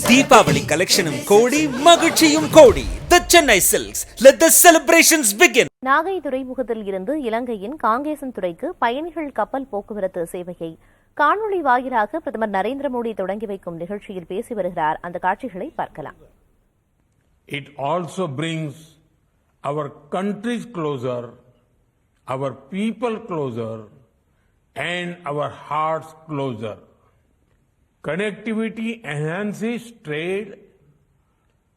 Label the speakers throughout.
Speaker 1: தீபாவளி கலெக்ஷனும் கோடி, மகிழ்ச்சியும் கோடி. The Chennai Silks. Let the celebrations begin.
Speaker 2: Nagai துறைமுகத்தில் இருந்து இலங்கையின் காங்கேசன் துறைக்கு பயணிகள் கப்பல் போக்குவரத்து சேவையை காணொலி வாயிலாக பிரதமர் நரேந்திர மோடி தொடங்கி வைக்கும் நிகழ்ச்சியில் பேசி வருகிறார். அந்த காட்சிகளை பார்க்கலாம்.
Speaker 3: It also brings our countries closer, our people closer, and our hearts closer. Connectivity enhances trade,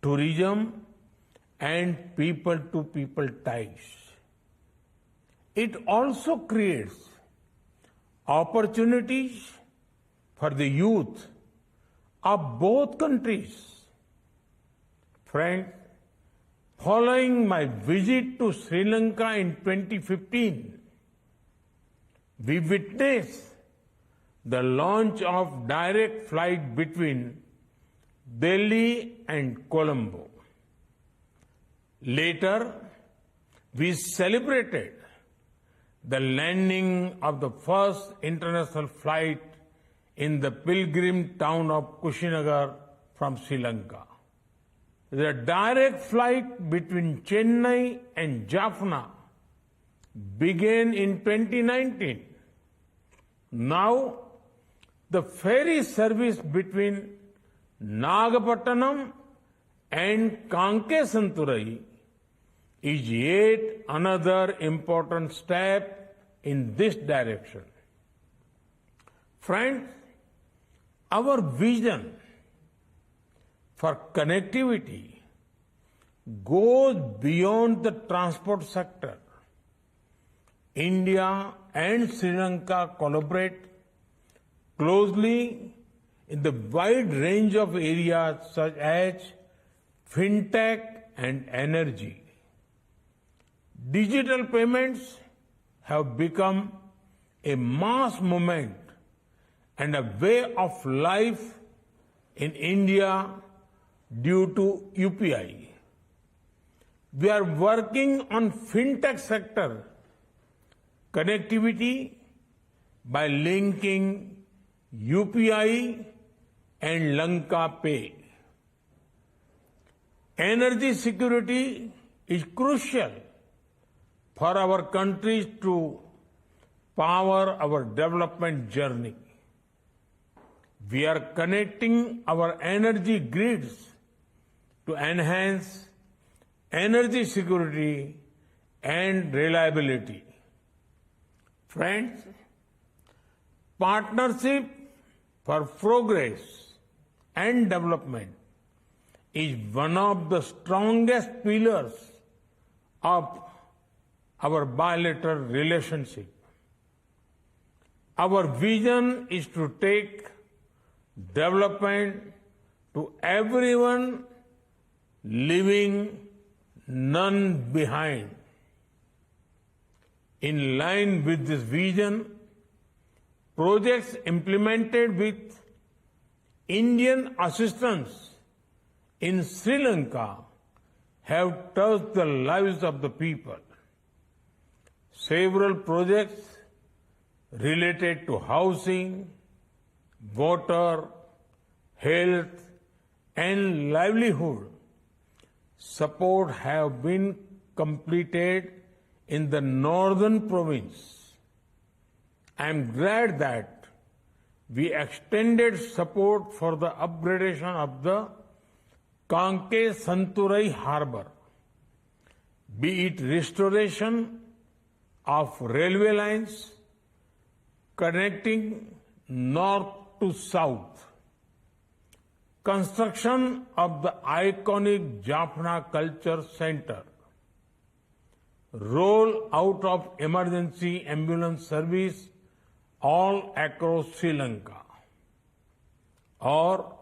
Speaker 3: tourism, and people-to-people ties. It also creates opportunities for the youth of both countries. Friends, following my visit to Sri Lanka in 2015, we witnessed the launch of direct flight between Delhi and Colombo. Later, we celebrated the landing of the first international flight in the pilgrim town of Kushinagar from Sri Lanka. The direct flight between Chennai and Jaffna began in 2019. Now, the ferry service between Nagapattinam and Kankesanturai is yet another important step in this direction. Friends, our vision for connectivity goes beyond the transport sector. India and Sri Lanka collaborate closely in the wide range of areas such as fintech and energy. Digital payments have become a mass movement and a way of life in India due to UPI. We are working on fintech sector connectivity by linking UPI and Lanka Pay. Energy security is crucial for our countries to power our development journey. We are connecting our energy grids to enhance energy security and reliability. Friends, partnership for progress and development is one of the strongest pillars of our bilateral relationship. Our vision is to take development to everyone, leaving none behind. In line with this vision, projects implemented with Indian assistance in Sri Lanka have touched the lives of the people. Several projects related to housing, water, health, and livelihood support have been completed in the northern province. I am glad that we extended support for the upgradation of the Kankesanturai harbor, be it restoration of railway lines connecting north to south, construction of the iconic Jaffna Culture Center, roll out of emergency ambulance service all across Sri Lanka, or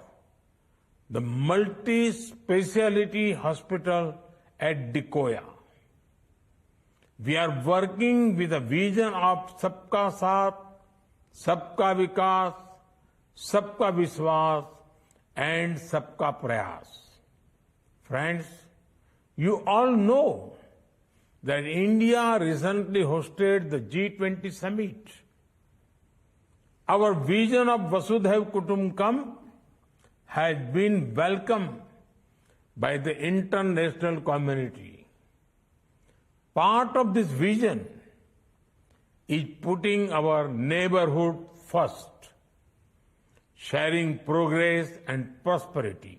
Speaker 3: the multi-speciality hospital at Dikoya. We are working with a vision of Sabka Saath, Sabka Vikas, Sabka Vishwas, and Sabka Prayas. Friends, you all know that India recently hosted the G20 summit. our vision of Vasudhaiv Kutumbakam has been welcomed by the international community. Part of this vision is putting our neighborhood first, sharing progress and prosperity.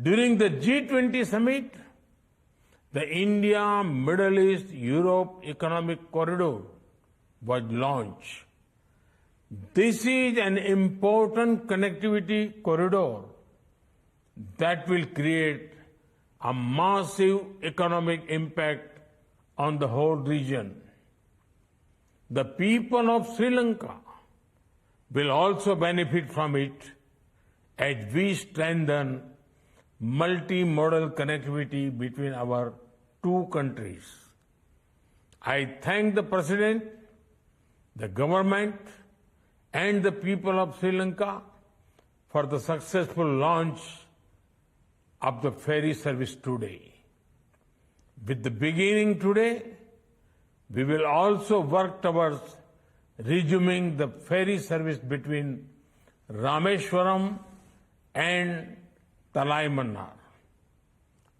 Speaker 3: During the G20 summit, the India, Middle East, Europe Economic Corridor was launched. This is an important connectivity corridor that will create a massive economic impact on the whole region. The people of Sri Lanka will also benefit from it as we strengthen multimodal connectivity between our two countries. I thank the President, the government, and the people of Sri Lanka for the successful launch of the ferry service today. With the beginning today, we will also work towards resuming the ferry service between Rameswaram and Talaimannar.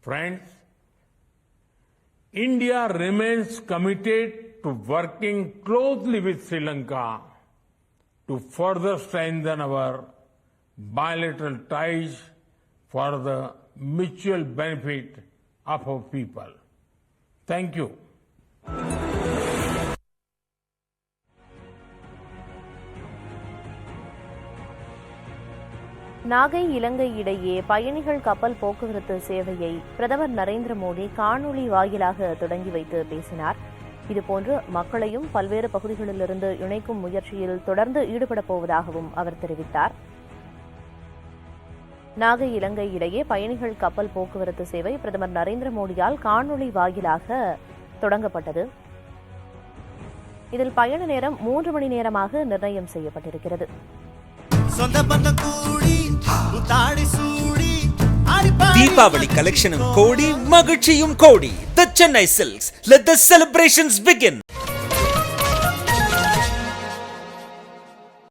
Speaker 3: Friends, India remains committed to working closely with Sri Lanka to further strengthen our bilateral ties for the mutual benefit of our people. Thank you.
Speaker 2: Nagai இலங்கை இடையே பயணிகள் கப்பல் போக்குவரத்து சேவையை பிரதமர் நரேந்திர மோடி காணொலி வாயிலாக தொடங்கி வைத்து பேசினார். இதுபோன்று மக்களையும் பல்வேறு பகுதிகளிலிருந்து இணைக்கும் முயற்சியில் தொடர்ந்து ஈடுபடப் போவதாகவும் அவர் தெரிவித்தார். நாகை இலங்கை இடையே பயணிகள் கப்பல் போக்குவரத்து சேவை பிரதமர் நரேந்திர மோடியால் காணொலி வாயிலாக தொடங்கப்பட்டது. இதில் பயண நேரம் 3 மணி நேரமாக நிர்ணயம் செய்யப்பட்டிருக்கிறது.
Speaker 1: தீபாவளி கலெக்ஷனும் கோடி, மகிழ்ச்சியும் கோடி. The Chennai Silks. Let the celebrations begin.